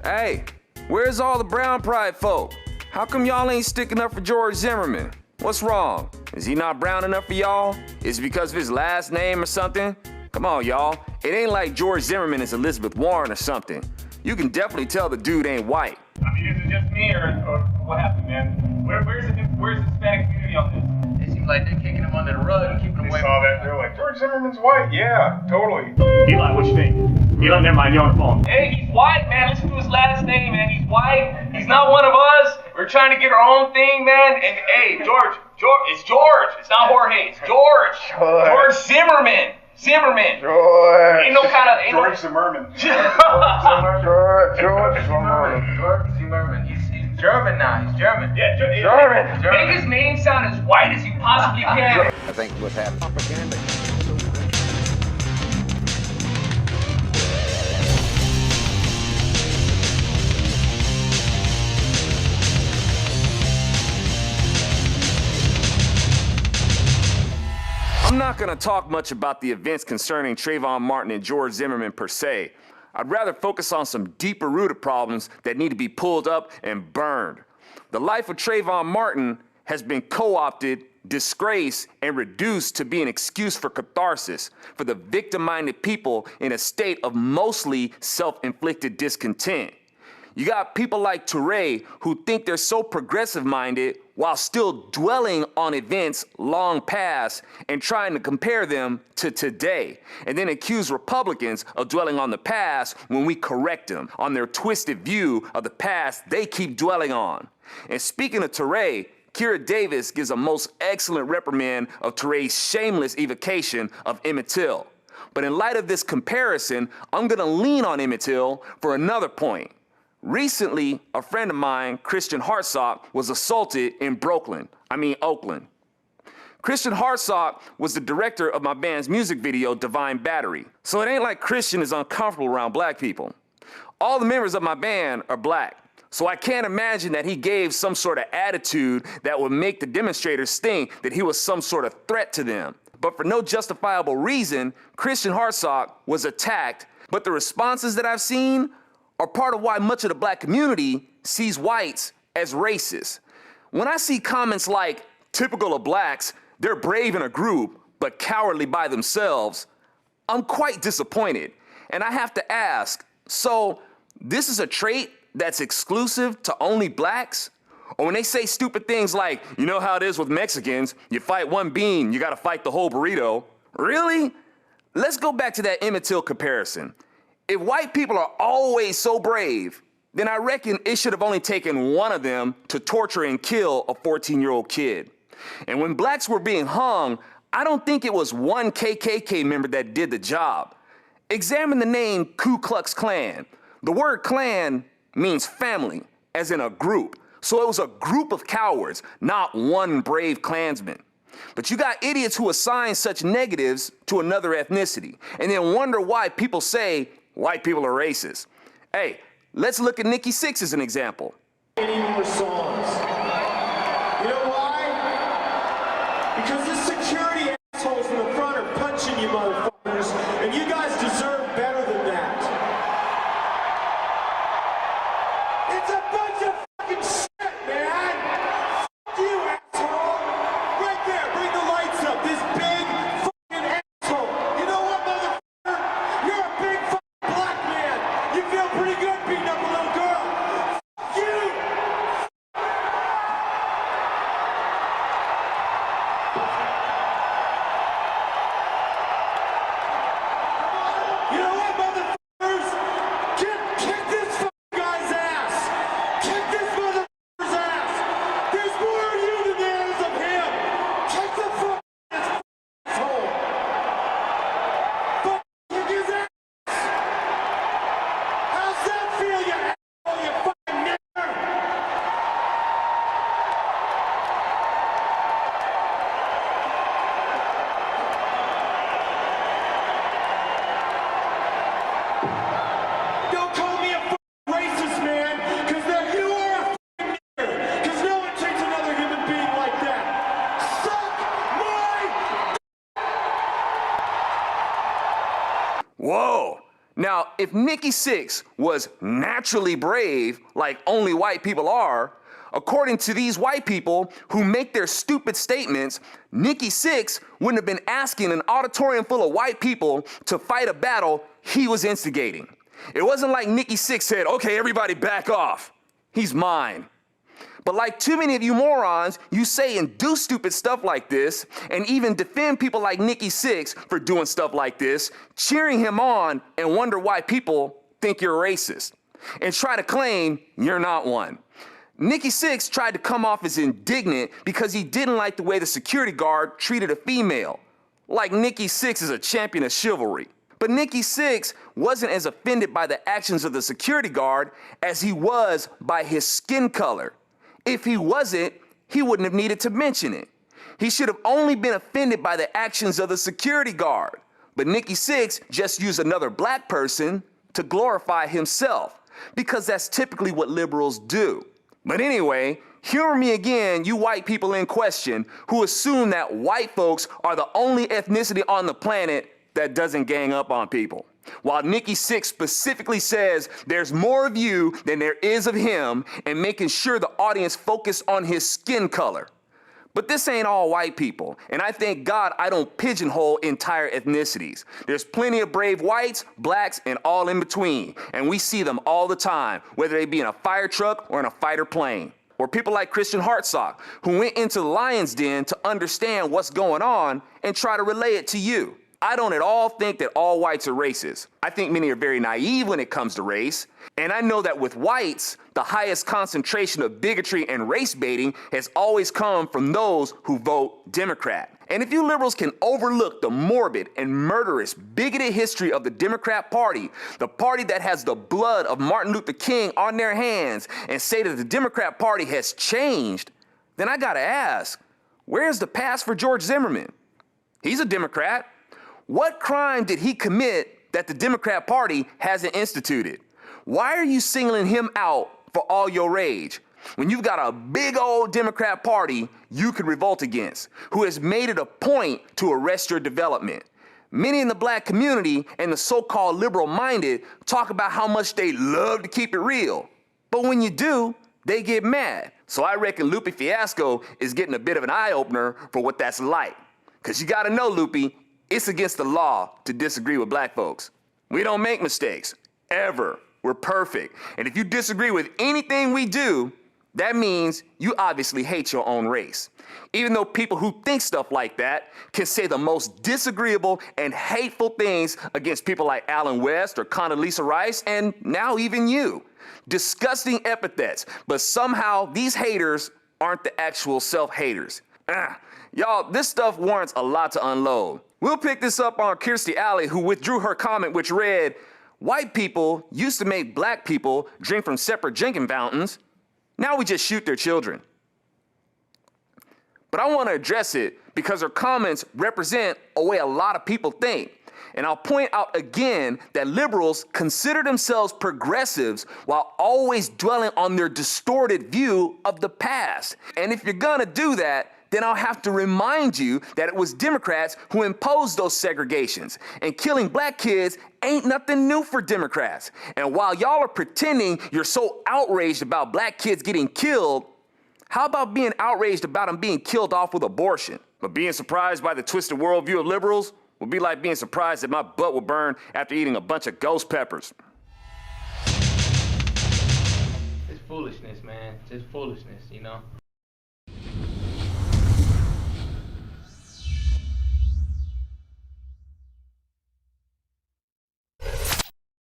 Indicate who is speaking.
Speaker 1: Hey, where's all the brown pride folk? How come y'all ain't sticking up for George Zimmerman? What's wrong? Is he not brown enough for y'all? Is it because of his last name or something? Come on, y'all. It ain't like George Zimmerman is Elizabeth Warren or something. You can definitely tell the dude ain't white.
Speaker 2: I mean, is it just me or what happened, man? Where's the Hispanic community on this?
Speaker 3: It seems like they're kicking him under the rug and keeping him away.
Speaker 4: They saw that, they're like, George Zimmerman's white. Yeah, totally.
Speaker 2: Eli, what you think? Eli, never mind, you're on the phone. Hey, he's white, man. Listen to his last name, man. He's white. He's not one of us. We're trying to get our own thing, man. And hey, George, it's George. It's not Jorge. It's George. George Zimmerman. Zimmerman.
Speaker 4: George.
Speaker 2: Ain't no kind of.
Speaker 4: George Zimmerman.
Speaker 3: George Zimmerman. He's German now. He's German.
Speaker 2: Yeah,
Speaker 3: German.
Speaker 2: Make his name sound as white as you possibly can.
Speaker 5: I think what's happening. Propaganda.
Speaker 1: I'm not gonna talk much about the events concerning Trayvon Martin and George Zimmerman per se. I'd rather focus on some deeper rooted problems that need to be pulled up and burned. The life of Trayvon Martin has been co-opted, disgraced, and reduced to be an excuse for catharsis for the victim-minded people in a state of mostly self-inflicted discontent. You got people like Touré who think they're so progressive-minded while still dwelling on events long past and trying to compare them to today, and then accuse Republicans of dwelling on the past when we correct them on their twisted view of the past they keep dwelling on. And speaking of Touré, Kira Davis gives a most excellent reprimand of Touré's shameless evocation of Emmett Till. But in light of this comparison, I'm gonna lean on Emmett Till for another point. Recently, a friend of mine, Christian Hartsock, was assaulted in Oakland. Christian Hartsock was the director of my band's music video, Divine Battery. So it ain't like Christian is uncomfortable around black people. All the members of my band are black, so I can't imagine that he gave some sort of attitude that would make the demonstrators think that he was some sort of threat to them. But for no justifiable reason, Christian Hartsock was attacked, but the responses that I've seen are part of why much of the black community sees whites as racist. When I see comments like, typical of blacks, they're brave in a group, but cowardly by themselves, I'm quite disappointed. And I have to ask, so this is a trait that's exclusive to only blacks? Or when they say stupid things like, you know how it is with Mexicans, you fight one bean, you gotta fight the whole burrito. Really? Let's go back to that Emmett Till comparison. If white people are always so brave, then I reckon it should have only taken one of them to torture and kill a 14-year-old kid. And when blacks were being hung, I don't think it was one KKK member that did the job. Examine the name Ku Klux Klan. The word Klan means family, as in a group. So it was a group of cowards, not one brave Klansman. But you got idiots who assign such negatives to another ethnicity, and then wonder why people say white people are racist. Hey, let's look at Nikki Sixx as an example.
Speaker 6: Any more songs. You know why? Because the security assholes in the front are punching you motherfuckers, and you guys deserve better than that. It's a bunch of fucking shit, man! Fuck you, asshole! Right there, bring the lights up, this big fucking asshole! You know what, motherfucker? You're a big fucking black man! You feel pretty good beating up a little girl! Fuck you! You know what, motherfuckers? Kick this fucking guy's ass! Kick this
Speaker 1: if Nikki Sixx was naturally brave, like only white people are, according to these white people who make their stupid statements, Nikki Sixx wouldn't have been asking an auditorium full of white people to fight a battle he was instigating. It wasn't like Nikki Sixx said, okay, everybody back off. He's mine. But like too many of you morons, you say and do stupid stuff like this, and even defend people like Nikki Sixx for doing stuff like this, cheering him on and wonder why people think you're racist, and try to claim you're not one. Nikki Sixx tried to come off as indignant because he didn't like the way the security guard treated a female. Like Nikki Sixx is a champion of chivalry. But Nikki Sixx wasn't as offended by the actions of the security guard as he was by his skin color. If he wasn't, he wouldn't have needed to mention it. He should have only been offended by the actions of the security guard. But Nikki Sixx just used another black person to glorify himself, because that's typically what liberals do. But anyway, humor me again, you white people in question who assume that white folks are the only ethnicity on the planet that doesn't gang up on people. While Nikki Sixx specifically says there's more of you than there is of him, and making sure the audience focus on his skin color. But this ain't all white people, and I thank God I don't pigeonhole entire ethnicities. There's plenty of brave whites, blacks, and all in between, and we see them all the time, whether they be in a fire truck or in a fighter plane. Or people like Christian Hartsock, who went into the lion's den to understand what's going on and try to relay it to you. I don't at all think that all whites are racist. I think many are very naive when it comes to race. And I know that with whites, the highest concentration of bigotry and race baiting has always come from those who vote Democrat. And if you liberals can overlook the morbid and murderous, bigoted history of the Democrat Party, the party that has the blood of Martin Luther King on their hands, and say that the Democrat Party has changed, then I gotta ask, where's the past for George Zimmerman? He's a Democrat. What crime did he commit that the Democrat Party hasn't instituted? Why are you singling him out for all your rage when you've got a big old Democrat Party you could revolt against, who has made it a point to arrest your development? Many in the black community and the so-called liberal-minded talk about how much they love to keep it real. But when you do, they get mad. So I reckon Lupe Fiasco is getting a bit of an eye-opener for what that's like. Because you gotta know, Lupe, it's against the law to disagree with black folks. We don't make mistakes, ever. We're perfect. And if you disagree with anything we do, that means you obviously hate your own race. Even though people who think stuff like that can say the most disagreeable and hateful things against people like Alan West or Condoleezza Rice, and now even you. Disgusting epithets, but somehow these haters aren't the actual self-haters. Y'all, this stuff warrants a lot to unload. We'll pick this up on Kirstie Alley, who withdrew her comment which read, "White people used to make black people drink from separate drinking fountains. Now we just shoot their children." But I want to address it because her comments represent a way a lot of people think. And I'll point out again that liberals consider themselves progressives while always dwelling on their distorted view of the past. And if you're gonna do that, then I'll have to remind you that it was Democrats who imposed those segregations. And killing black kids ain't nothing new for Democrats. And while y'all are pretending you're so outraged about black kids getting killed, how about being outraged about them being killed off with abortion? But being surprised by the twisted worldview of liberals would be like being surprised that my butt will burn after eating a bunch of ghost peppers.
Speaker 3: It's foolishness, man. Just foolishness, you know?